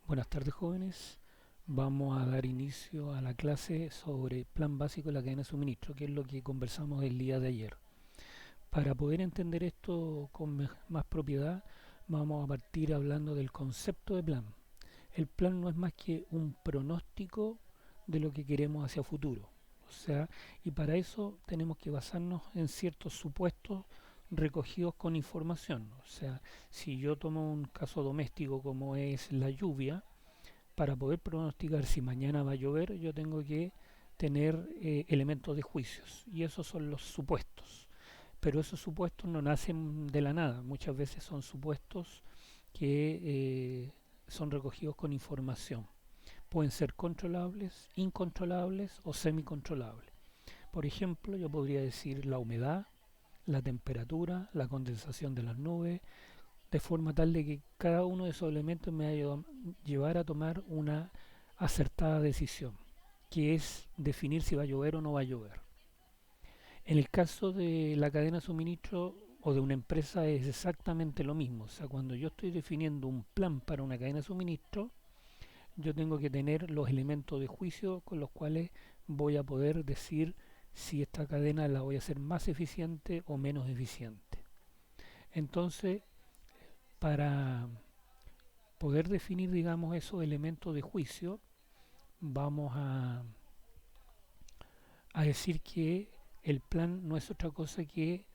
Buenas tardes, jóvenes. Vamos a dar inicio a la clase sobre plan básico de la cadena de suministro, que es lo que conversamos el día de ayer. Para poder entender esto con más propiedad, vamos a partir hablando del concepto de plan. El plan no es más que un pronóstico de lo que queremos hacia futuro. O sea, y para eso tenemos que basarnos en ciertos supuestos recogidos con información. O sea, si yo tomo un caso doméstico como es la lluvia, para poder pronosticar si mañana va a llover, yo tengo que tener elementos de juicios. Y esos son los supuestos. Pero esos supuestos no nacen de la nada. Muchas veces son supuestos que son recogidos con información. Pueden ser controlables, incontrolables o semicontrolables. Por ejemplo, yo podría decir la humedad, la temperatura, la condensación de las nubes, de forma tal de que cada uno de esos elementos me va a llevar a tomar una acertada decisión, que es definir si va a llover o no va a llover. En el caso de la cadena de suministro o de una empresa es exactamente lo mismo. O sea, cuando yo estoy definiendo un plan para una cadena de suministro, yo tengo que tener los elementos de juicio con los cuales voy a poder decir si esta cadena la voy a hacer más eficiente o menos eficiente. Entonces, para poder definir, digamos, esos elementos de juicio, vamos a decir que el plan no es otra cosa que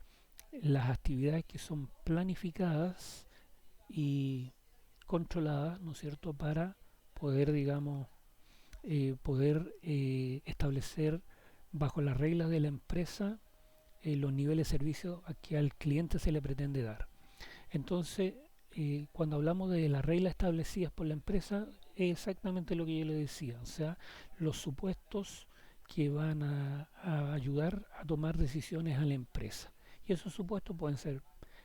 las actividades que son planificadas y controladas, ¿no es cierto?, para poder, digamos, establecer bajo las reglas de la empresa los niveles de servicio a que al cliente se le pretende dar. Entonces, cuando hablamos de las reglas establecidas por la empresa, es exactamente lo que yo le decía, o sea, los supuestos que van a ayudar a tomar decisiones a la empresa. Y esos supuestos pueden ser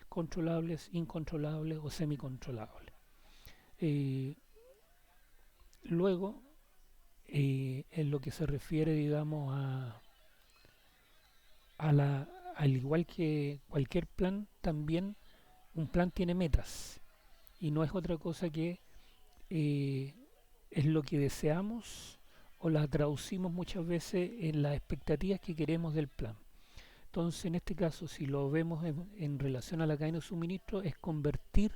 controlables, incontrolables o semicontrolables. Eh, Luego, en lo que se refiere, digamos, al igual que cualquier plan, también un plan tiene metas y no es otra cosa que eh, es lo que deseamos o la traducimos muchas veces en las expectativas que queremos del plan. Entonces, en este caso, si lo vemos en relación a la cadena de suministro, es convertir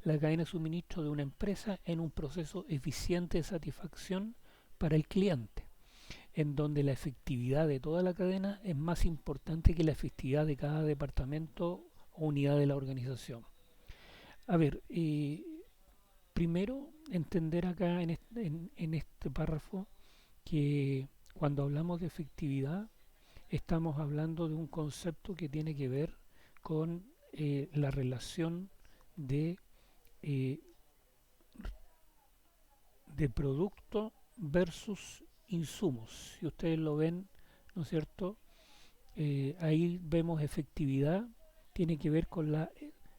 la cadena de suministro de una empresa en un proceso eficiente de satisfacción para el cliente, en donde la efectividad de toda la cadena es más importante que la efectividad de cada departamento o unidad de la organización. A ver, primero entender acá en este párrafo que cuando hablamos de efectividad estamos hablando de un concepto que tiene que ver con la relación de, eh, de producto versus insumos. Si ustedes lo ven, ¿no es cierto? Ahí vemos efectividad, tiene que ver con la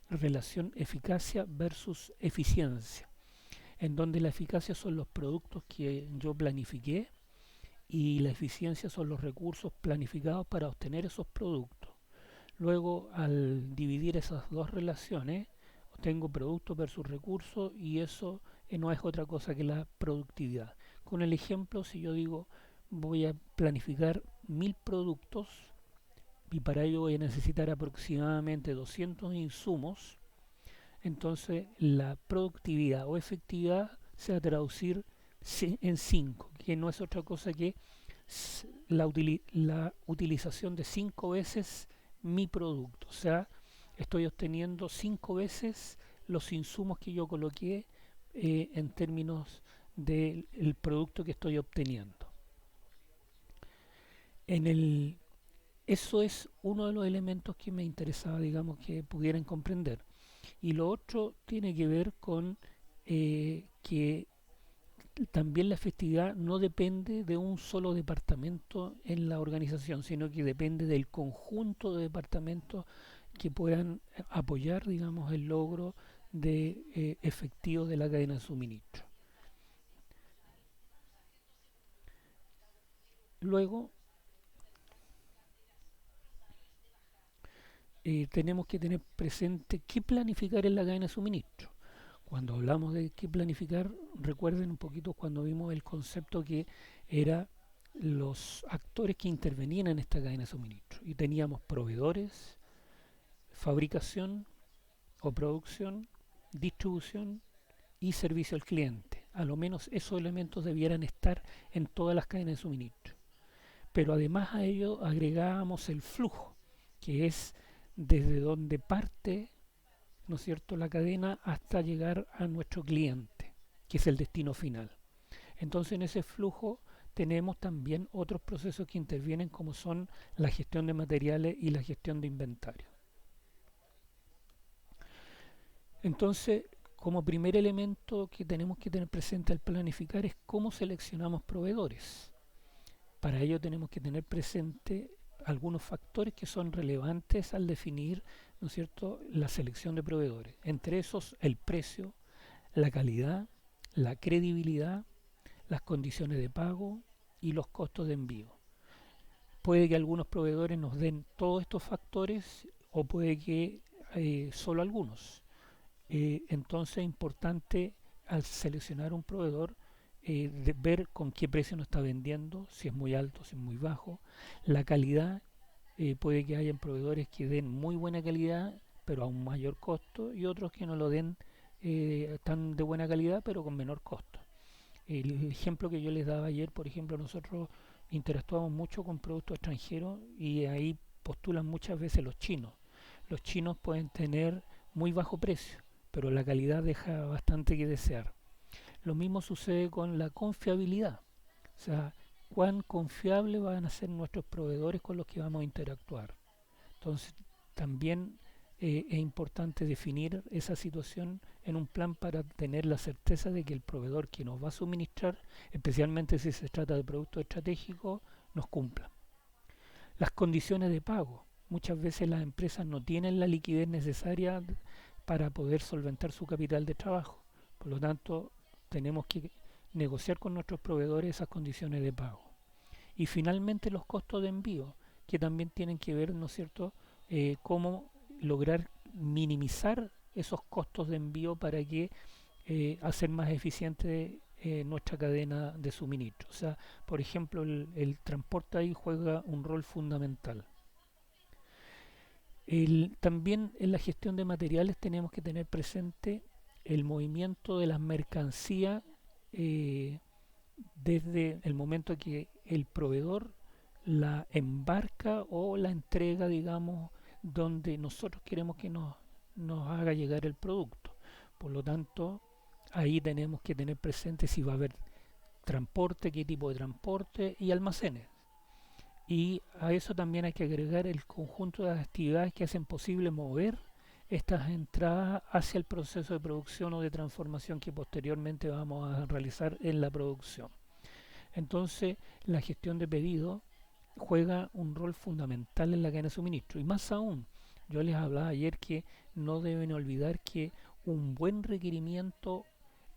relación eficacia versus eficiencia, en donde la eficacia son los productos que yo planifiqué y la eficiencia son los recursos planificados para obtener esos productos. Luego, al dividir esas dos relaciones, tengo productos versus recursos y eso no es otra cosa que la productividad. Con el ejemplo, si yo digo voy a planificar 1000 productos y para ello voy a necesitar aproximadamente 200 insumos, entonces la productividad o efectividad se va a traducir en 5, que no es otra cosa que la utilización de 5 veces mi producto. O sea, estoy obteniendo 5 veces los insumos que yo coloqué en términos del producto que estoy obteniendo. En el, Eso es uno de los elementos que me interesaba, digamos, que pudieran comprender. Y lo otro tiene que ver con que también la efectividad no depende de un solo departamento en la organización, sino que depende del conjunto de departamentos que puedan apoyar, digamos, el logro de efectivo de la cadena de suministro. Luego, tenemos que tener presente qué planificar en la cadena de suministro. Cuando hablamos de qué planificar, recuerden un poquito cuando vimos el concepto que era los actores que intervenían en esta cadena de suministro. Y teníamos proveedores, fabricación o producción, distribución y servicio al cliente. A lo menos esos elementos debieran estar en todas las cadenas de suministro. Pero además a ello agregábamos el flujo, que es desde donde parte, ¿no es cierto?, la cadena hasta llegar a nuestro cliente, que es el destino final. Entonces en ese flujo tenemos también otros procesos que intervienen como son la gestión de materiales y la gestión de inventario. Entonces, como primer elemento que tenemos que tener presente al planificar es cómo seleccionamos proveedores. Para ello tenemos que tener presente algunos factores que son relevantes al definir, ¿no es cierto?, la selección de proveedores. Entre esos, el precio, la calidad, la credibilidad, las condiciones de pago y los costos de envío. Puede que algunos proveedores nos den todos estos factores o puede que solo algunos. Entonces es importante al seleccionar un proveedor de ver con qué precio nos está vendiendo, si es muy alto, si es muy bajo, la calidad. Puede que hayan proveedores que den muy buena calidad pero a un mayor costo y otros que no lo den tan de buena calidad pero con menor costo. El ejemplo que yo les daba ayer, por ejemplo, nosotros interactuamos mucho con productos extranjeros y ahí postulan muchas veces los chinos. Los chinos pueden tener muy bajo precio, pero la calidad deja bastante que desear. Lo mismo sucede con la confiabilidad, o sea, cuán confiables van a ser nuestros proveedores con los que vamos a interactuar. Entonces, también es importante definir esa situación en un plan para tener la certeza de que el proveedor que nos va a suministrar, especialmente si se trata de productos estratégicos, nos cumpla. Las condiciones de pago. Muchas veces las empresas no tienen la liquidez necesaria para poder solventar su capital de trabajo. Por lo tanto, tenemos que negociar con nuestros proveedores esas condiciones de pago. Y finalmente los costos de envío, que también tienen que ver, ¿no es cierto?, cómo lograr minimizar esos costos de envío para que hacer más eficiente nuestra cadena de suministro. O sea, por ejemplo, el transporte ahí juega un rol fundamental. También en la gestión de materiales tenemos que tener presente el movimiento de las mercancías eh, desde el momento que el proveedor la embarca o la entrega, digamos, donde nosotros queremos que nos haga llegar el producto. Por lo tanto, ahí tenemos que tener presente si va a haber transporte, qué tipo de transporte y almacenes. Y a eso también hay que agregar el conjunto de actividades que hacen posible mover estas entradas hacia el proceso de producción o de transformación que posteriormente vamos a realizar en la producción. Entonces, la gestión de pedidos juega un rol fundamental en la cadena de suministro. Y más aún, yo les hablaba ayer que no deben olvidar que un buen requerimiento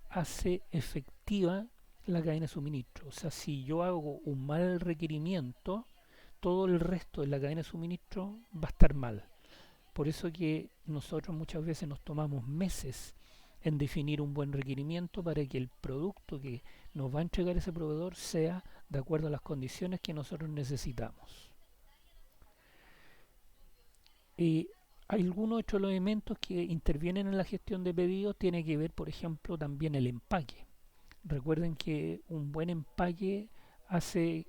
hace efectiva la cadena de suministro. O sea, si yo hago un mal requerimiento, todo el resto de la cadena de suministro va a estar mal. Por eso que nosotros muchas veces nos tomamos meses en definir un buen requerimiento para que el producto que nos va a entregar ese proveedor sea de acuerdo a las condiciones que nosotros necesitamos. Y algunos otros elementos que intervienen en la gestión de pedidos tiene que ver, por ejemplo, también el empaque. Recuerden que un buen empaque hace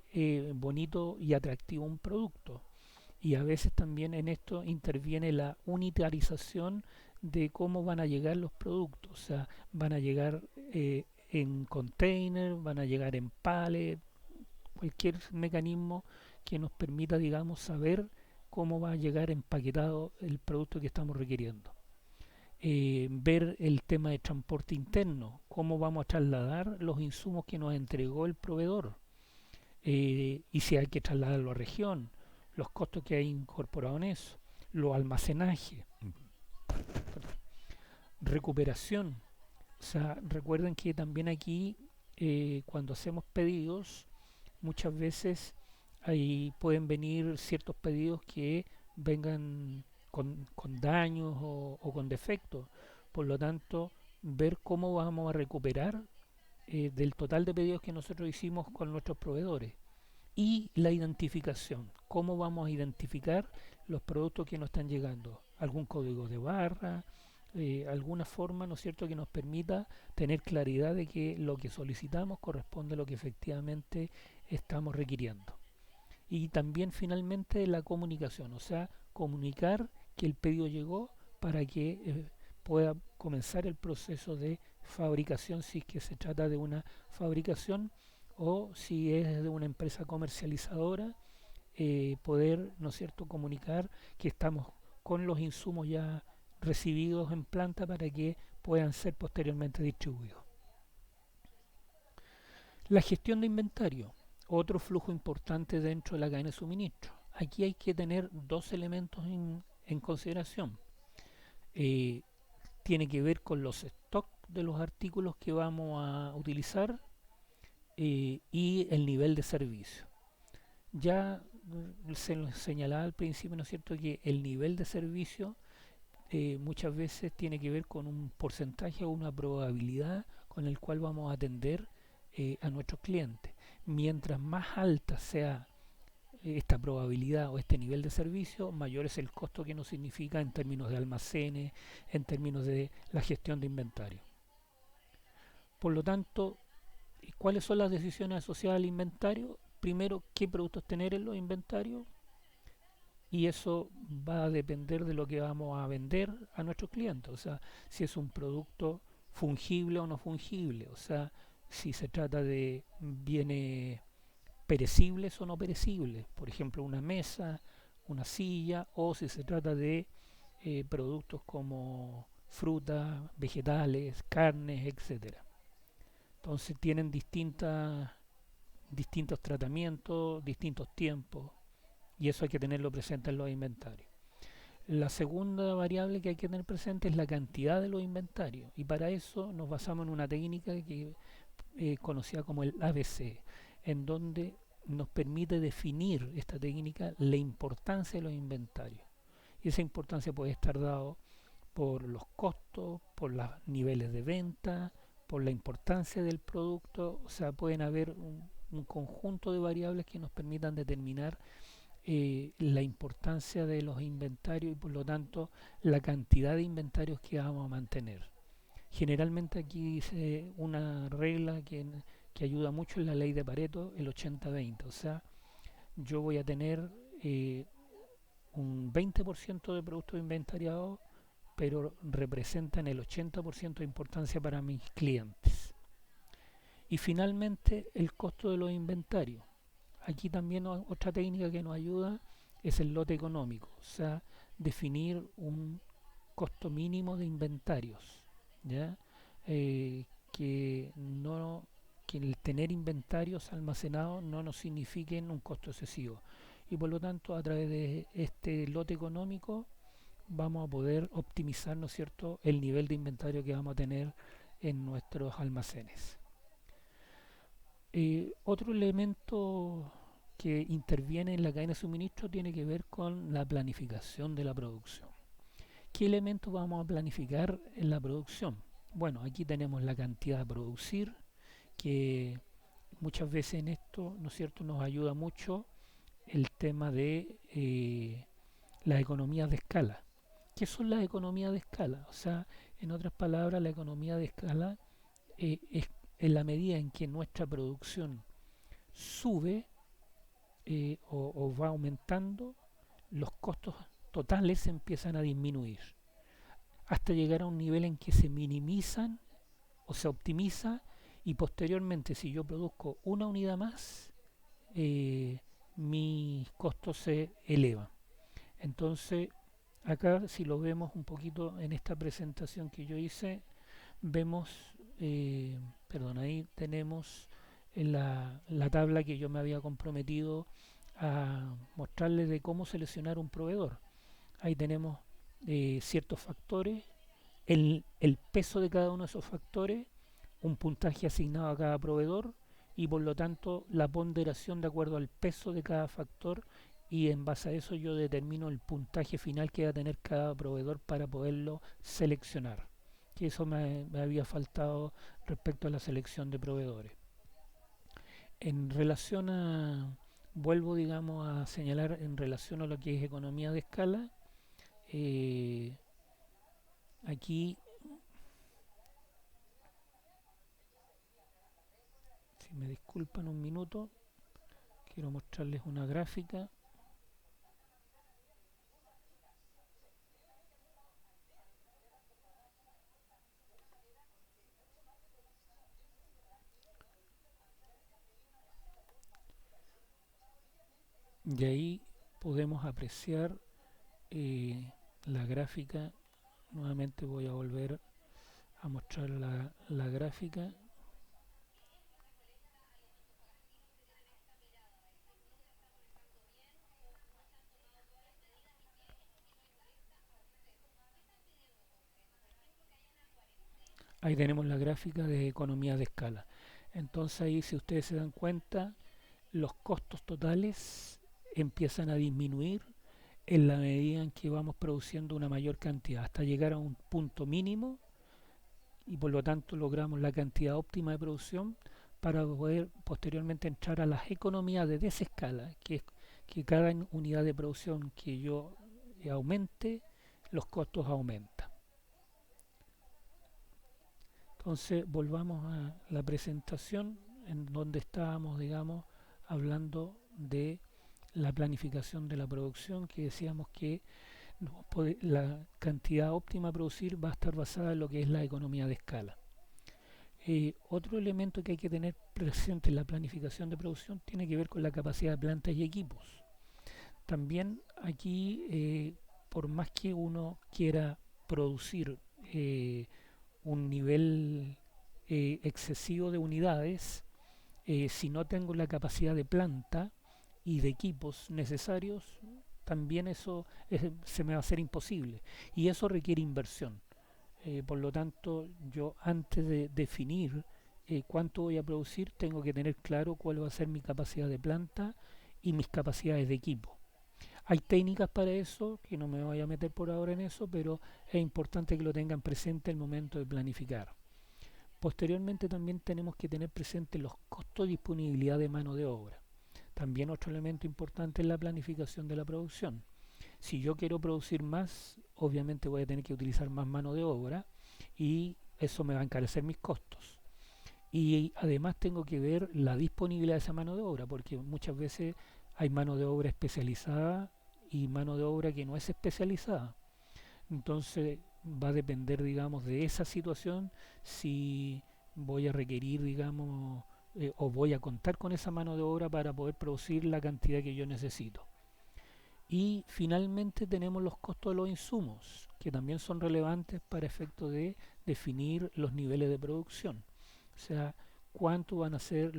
bonito y atractivo un producto. Y a veces también en esto interviene la unitarización de cómo van a llegar los productos. O sea, van a llegar en container, van a llegar en pallet, cualquier mecanismo que nos permita, digamos, saber cómo va a llegar empaquetado el producto que estamos requiriendo. Ver el tema de transporte interno, cómo vamos a trasladar los insumos que nos entregó el proveedor y si hay que trasladarlo a región, los costos que hay incorporado en eso, los almacenajes, recuperación. O sea, recuerden que también aquí cuando hacemos pedidos, muchas veces ahí pueden venir ciertos pedidos que vengan con daños o con defectos. Por lo tanto, ver cómo vamos a recuperar del total de pedidos que nosotros hicimos con nuestros proveedores. Y la identificación, cómo vamos a identificar los productos que nos están llegando, algún código de barra, alguna forma, ¿no es cierto?, que nos permita tener claridad de que lo que solicitamos corresponde a lo que efectivamente estamos requiriendo. Y también finalmente la comunicación, o sea, comunicar que el pedido llegó para que pueda comenzar el proceso de fabricación si es que se trata de una fabricación o si es de una empresa comercializadora, poder, ¿no es cierto?, comunicar que estamos con los insumos ya recibidos en planta para que puedan ser posteriormente distribuidos. La gestión de inventario, otro flujo importante dentro de la cadena de suministro. Aquí hay que tener dos elementos en consideración. Eh, Tiene que ver con los stocks de los artículos que vamos a utilizar y el nivel de servicio. Ya se nos señalaba al principio, ¿no es cierto?, que el nivel de servicio muchas veces tiene que ver con un porcentaje o una probabilidad con el cual vamos a atender a nuestros clientes. Mientras más alta sea esta probabilidad o este nivel de servicio, mayor es el costo que nos significa en términos de almacenes, en términos de la gestión de inventario. Por lo tanto, ¿cuáles son las decisiones asociadas al inventario? Primero, ¿qué productos tener en los inventarios? Y eso va a depender de lo que vamos a vender a nuestros clientes, o sea, si es un producto fungible o no fungible, o sea, si se trata de bienes perecibles o no perecibles, por ejemplo, una mesa, una silla, o si se trata de productos como frutas, vegetales, carnes, etcétera. Entonces tienen distintos tratamientos, distintos tiempos, y eso hay que tenerlo presente en los inventarios. La segunda variable que hay que tener presente es la cantidad de los inventarios, y para eso nos basamos en una técnica que conocida como el ABC, en donde nos permite definir esta técnica la importancia de los inventarios. Y esa importancia puede estar dado por los costos, por los niveles de venta, por la importancia del producto, o sea, pueden haber un conjunto de variables que nos permitan determinar la importancia de los inventarios y por lo tanto la cantidad de inventarios que vamos a mantener. Generalmente aquí dice una regla que ayuda mucho en la ley de Pareto, el 80-20, o sea, yo voy a tener un 20% de productos inventariados, pero representan el 80% de importancia para mis clientes. Y finalmente el costo de los inventarios. Aquí también otra técnica que nos ayuda es el lote económico, o sea, definir un costo mínimo de inventarios, ¿ya? Que no que el tener inventarios almacenados no nos signifiquen un costo excesivo y por lo tanto a través de este lote económico vamos a poder optimizar, ¿no es cierto?, el nivel de inventario que vamos a tener en nuestros almacenes. Otro elemento que interviene en la cadena de suministro tiene que ver con la planificación de la producción. ¿Qué elementos vamos a planificar en la producción? Bueno, aquí tenemos la cantidad a producir, que muchas veces en esto, ¿no es cierto?, nos ayuda mucho el tema de las economías de escala. ¿Qué son las economías de escala? O sea, en otras palabras, la economía de escala es en la medida en que nuestra producción sube o va aumentando, los costos totales empiezan a disminuir hasta llegar a un nivel en que se minimizan o se optimiza y posteriormente si yo produzco una unidad más, mis costos se elevan. Entonces, acá si lo vemos un poquito en esta presentación que yo hice, vemos, perdón, ahí tenemos la tabla que yo me había comprometido a mostrarles de cómo seleccionar un proveedor. Ahí tenemos ciertos factores, el peso de cada uno de esos factores, un puntaje asignado a cada proveedor y por lo tanto la ponderación de acuerdo al peso de cada factor y en base a eso yo determino el puntaje final que va a tener cada proveedor para poderlo seleccionar. que eso me había faltado respecto a la selección de proveedores. En relación a, vuelvo digamos a señalar en relación a lo que es economía de escala, eh, aquí, si me disculpan un minuto, quiero mostrarles una gráfica. Y ahí podemos apreciar la gráfica. Nuevamente voy a volver a mostrar la gráfica. Ahí tenemos la gráfica de economía de escala. Entonces ahí, si ustedes se dan cuenta, los costos totales empiezan a disminuir en la medida en que vamos produciendo una mayor cantidad hasta llegar a un punto mínimo, y por lo tanto logramos la cantidad óptima de producción para poder posteriormente entrar a las economías de desescala, que es que cada unidad de producción que yo aumente, los costos aumentan. Entonces volvamos a la presentación en donde estábamos, digamos, hablando de la planificación de la producción, que decíamos que la cantidad óptima a producir va a estar basada en lo que es la economía de escala. Otro elemento que hay que tener presente en la planificación de producción tiene que ver con la capacidad de plantas y equipos. También aquí, por más que uno quiera producir un nivel excesivo de unidades, si no tengo la capacidad de planta y de equipos necesarios, también eso se me va a hacer imposible. Y eso requiere inversión. Por lo tanto, yo antes de definir cuánto voy a producir, tengo que tener claro cuál va a ser mi capacidad de planta y mis capacidades de equipo. Hay técnicas para eso, que no me voy a meter por ahora en eso, pero es importante que lo tengan presente el momento de planificar. Posteriormente también tenemos que tener presente los costos de disponibilidad de mano de obra. También otro elemento importante es la planificación de la producción. Si yo quiero producir más, obviamente voy a tener que utilizar más mano de obra y eso me va a encarecer mis costos. Y además tengo que ver la disponibilidad de esa mano de obra, porque muchas veces hay mano de obra especializada y mano de obra que no es especializada. Entonces va a depender, digamos, de esa situación si voy a requerir, digamos, o voy a contar con esa mano de obra para poder producir la cantidad que yo necesito. Y finalmente tenemos los costos de los insumos, que también son relevantes para efecto de definir los niveles de producción. O sea, cuánto van a ser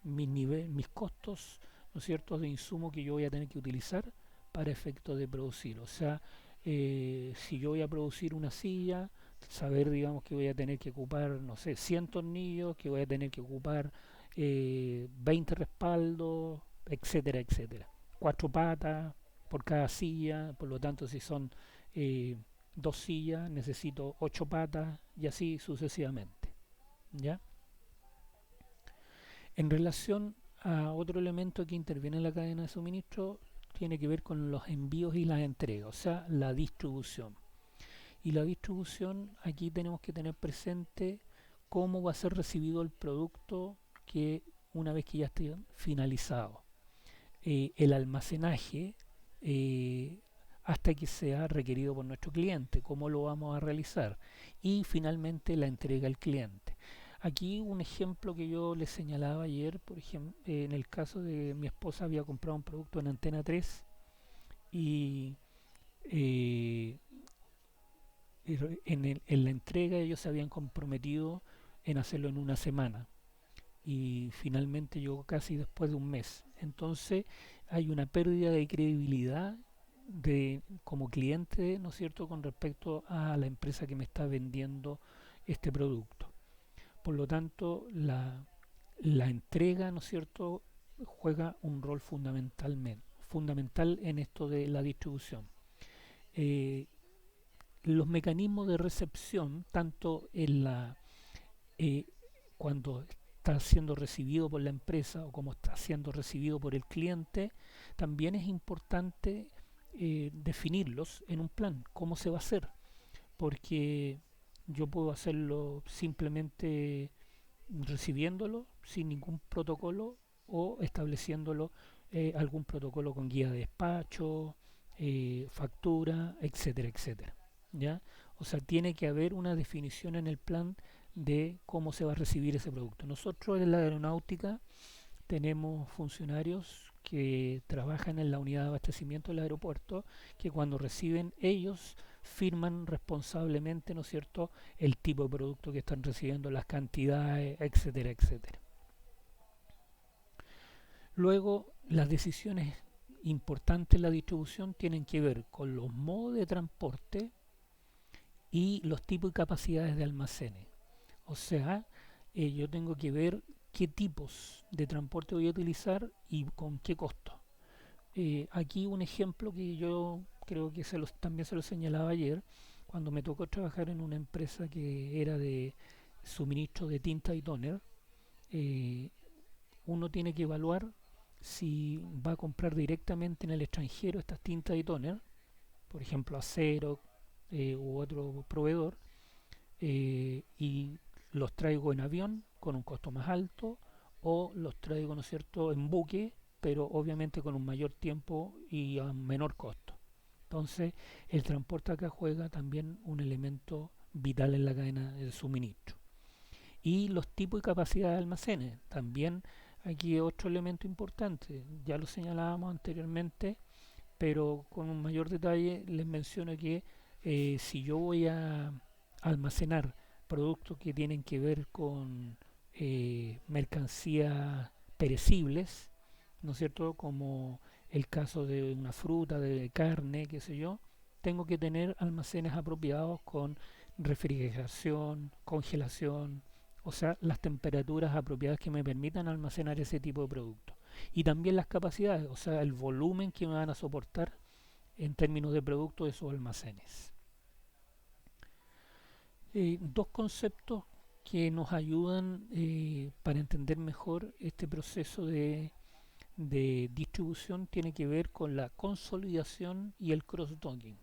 mis costos, ¿no es cierto?, de insumo que yo voy a tener que utilizar para efecto de producir. O sea, si yo voy a producir una silla, saber, digamos, que voy a tener que ocupar, no sé, 100 tornillos, que voy a tener que ocupar 20 respaldos, etcétera, etcétera. Cuatro patas por cada silla, por lo tanto, si son eh, dos sillas, necesito ocho patas y así sucesivamente. ¿Ya? En relación a otro elemento que interviene en la cadena de suministro, tiene que ver con los envíos y las entregas, o sea, la distribución. Y la distribución, aquí tenemos que tener presente cómo va a ser recibido el producto que una vez que ya esté finalizado. El almacenaje eh, hasta que sea requerido por nuestro cliente, cómo lo vamos a realizar y finalmente la entrega al cliente. Aquí un ejemplo que yo les señalaba ayer, por ejemplo, en el caso de mi esposa había comprado un producto en Antena 3 y eh, en la entrega ellos se habían comprometido en hacerlo en una semana y finalmente llegó casi después de un mes. Entonces hay una pérdida de credibilidad como cliente, ¿no es cierto?, con respecto a la empresa que me está vendiendo este producto. Por lo tanto, la entrega, ¿no es cierto?, juega un rol fundamental en esto de la distribución. Eh, los mecanismos de recepción, tanto en eh, cuando está siendo recibido por la empresa o como está siendo recibido por el cliente, también es importante definirlos en un plan, cómo se va a hacer, porque yo puedo hacerlo simplemente recibiéndolo sin ningún protocolo o estableciéndolo algún protocolo con guía de despacho, factura, etcétera, etcétera. ¿Ya? O sea, tiene que haber una definición en el plan de cómo se va a recibir ese producto. Nosotros en la aeronáutica tenemos funcionarios que trabajan en la unidad de abastecimiento del aeropuerto, que cuando reciben ellos firman responsablemente, ¿no es cierto?, el tipo de producto que están recibiendo, las cantidades, etcétera, etcétera. Luego, las decisiones importantes en la distribución tienen que ver con los modos de transporte y los tipos y capacidades de almacenes. O sea, yo tengo que ver qué tipos de transporte voy a utilizar y con qué costo. Aquí un ejemplo que yo creo que también se lo señalaba ayer, cuando me tocó trabajar en una empresa que era de suministro de tinta y toner. eh, Uno tiene que evaluar si va a comprar directamente en el extranjero estas tintas y toner, por ejemplo acero u otro proveedor, y los traigo en avión con un costo más alto, o los traigo, ¿no es cierto?, en buque, pero obviamente con un mayor tiempo y a menor costo. Entonces, el transporte acá juega también un elemento vital en la cadena de suministro. Y los tipos y capacidad de almacenes, también aquí otro elemento importante, ya lo señalábamos anteriormente, pero con un mayor detalle les menciono que si yo voy a almacenar productos que tienen que ver con mercancías perecibles, ¿no es cierto? Como el caso de una fruta, de carne, qué sé yo, tengo que tener almacenes apropiados con refrigeración, congelación, o sea, las temperaturas apropiadas que me permitan almacenar ese tipo de productos. Y también las capacidades, o sea, el volumen que me van a soportar en términos de productos de esos almacenes. Dos conceptos que nos ayudan para entender mejor este proceso de distribución tiene que ver con la consolidación y el cross-docking.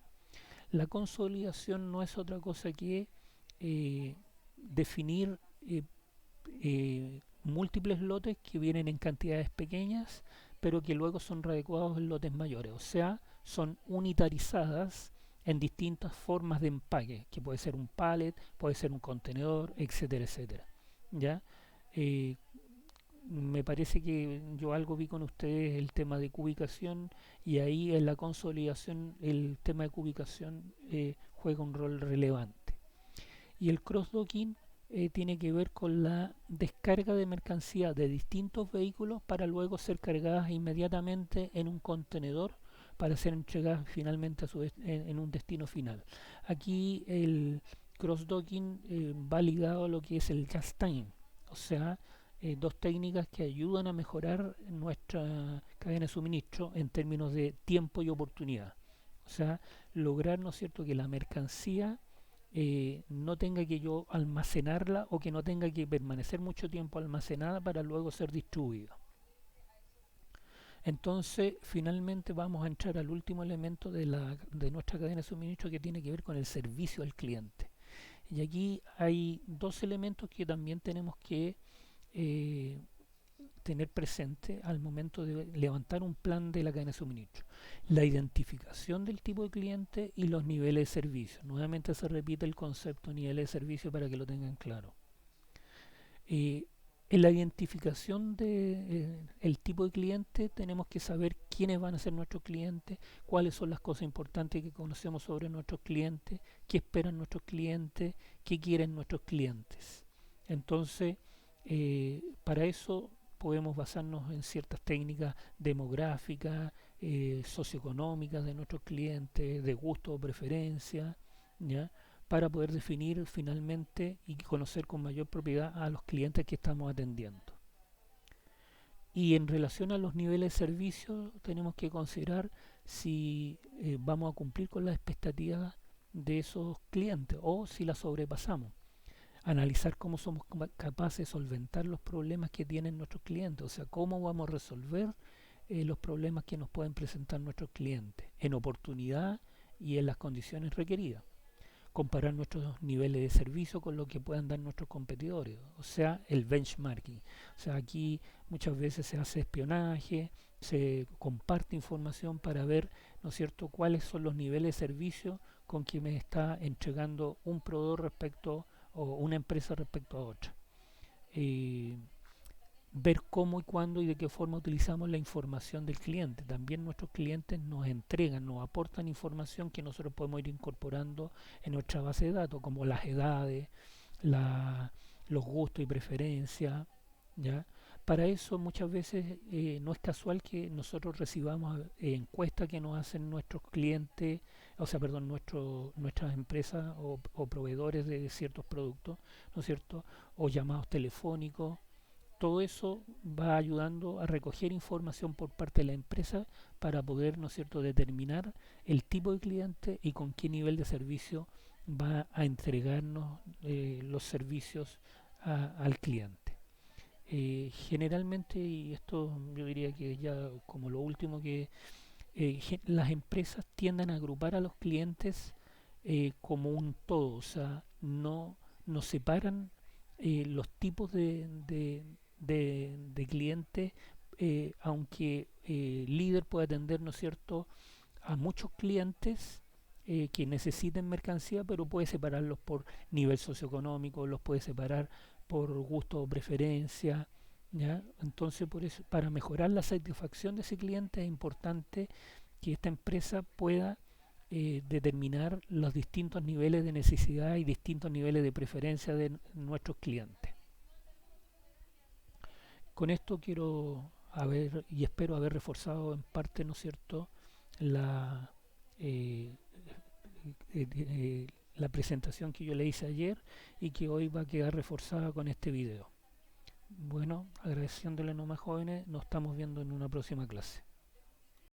La consolidación no es otra cosa que definir múltiples lotes que vienen en cantidades pequeñas, pero que luego son readecuados en lotes mayores. O sea, son unitarizadas en distintas formas de empaque, que puede ser un pallet, puede ser un contenedor, etcétera, etcétera. ¿Ya? Eh, Me parece que yo algo vi con ustedes el tema de cubicación, y ahí en la consolidación el tema de cubicación juega un rol relevante. Y el cross-docking tiene que ver con la descarga de mercancía de distintos vehículos para luego ser cargadas inmediatamente en un contenedor para ser entregadas finalmente en un destino final. Aquí el cross-docking va ligado a lo que es el just time, o sea, dos técnicas que ayudan a mejorar nuestra cadena de suministro en términos de tiempo y oportunidad. O sea, lograr, ¿no es cierto?, que la mercancía no tenga que yo almacenarla o que no tenga que permanecer mucho tiempo almacenada para luego ser distribuida. Entonces, finalmente vamos a entrar al último elemento de nuestra cadena de suministro, que tiene que ver con el servicio al cliente. Y aquí hay dos elementos que también tenemos que eh, tener presente al momento de levantar un plan de la cadena de suministro: la identificación del tipo de cliente y los niveles de servicio. Nuevamente se repite el concepto niveles de servicio para que lo tengan claro. Eh, en la identificación del tipo de cliente tenemos que saber quiénes van a ser nuestros clientes, cuáles son las cosas importantes que conocemos sobre nuestros clientes, qué esperan nuestros clientes, qué quieren nuestros clientes. Entonces, para eso podemos basarnos en ciertas técnicas demográficas, socioeconómicas de nuestros clientes, de gusto o preferencia, ¿ya?, para poder definir finalmente y conocer con mayor propiedad a los clientes que estamos atendiendo. Y en relación a los niveles de servicio, tenemos que considerar si vamos a cumplir con las expectativas de esos clientes o si la sobrepasamos. Analizar cómo somos capaces de solventar los problemas que tienen nuestros clientes, o sea, cómo vamos a resolver los problemas que nos pueden presentar nuestros clientes en oportunidad y en las condiciones requeridas. Comparar nuestros niveles de servicio con lo que puedan dar nuestros competidores, o sea, el benchmarking. O sea, aquí muchas veces se hace espionaje, se comparte información para ver, ¿no es cierto?, cuáles son los niveles de servicio con que me está entregando un proveedor respecto o una empresa respecto a otra. Eh, Ver cómo y cuándo y de qué forma utilizamos la información del cliente. También nuestros clientes nos entregan, nos aportan información que nosotros podemos ir incorporando en nuestra base de datos, como las edades, la, los gustos y preferencias, ¿ya? Para eso muchas veces no es casual que nosotros recibamos encuestas que nos hacen nuestros clientes, o sea, perdón, nuestras empresas o proveedores de ciertos productos, ¿no es cierto? O llamados telefónicos. Todo eso va ayudando a recoger información por parte de la empresa para poder, ¿no es cierto?, determinar el tipo de cliente y con qué nivel de servicio va a entregarnos los servicios al cliente. Generalmente, y esto yo diría que ya como lo último, que las empresas tienden a agrupar a los clientes como un todo, o sea, no separan los tipos de clientes, aunque líder puede atender, ¿no es cierto?, a muchos clientes que necesiten mercancía, pero puede separarlos por nivel socioeconómico, los puede separar por gusto o preferencia, ¿ya? Entonces, por eso, para mejorar la satisfacción de ese cliente es importante que esta empresa pueda determinar los distintos niveles de necesidad y distintos niveles de preferencia de nuestros clientes. Con esto quiero haber y espero haber reforzado en parte, ¿no es cierto?, la, eh, la presentación que yo le hice ayer y que hoy va a quedar reforzada con este video. Bueno, agradeciéndole nomás, jóvenes, nos estamos viendo en una próxima clase.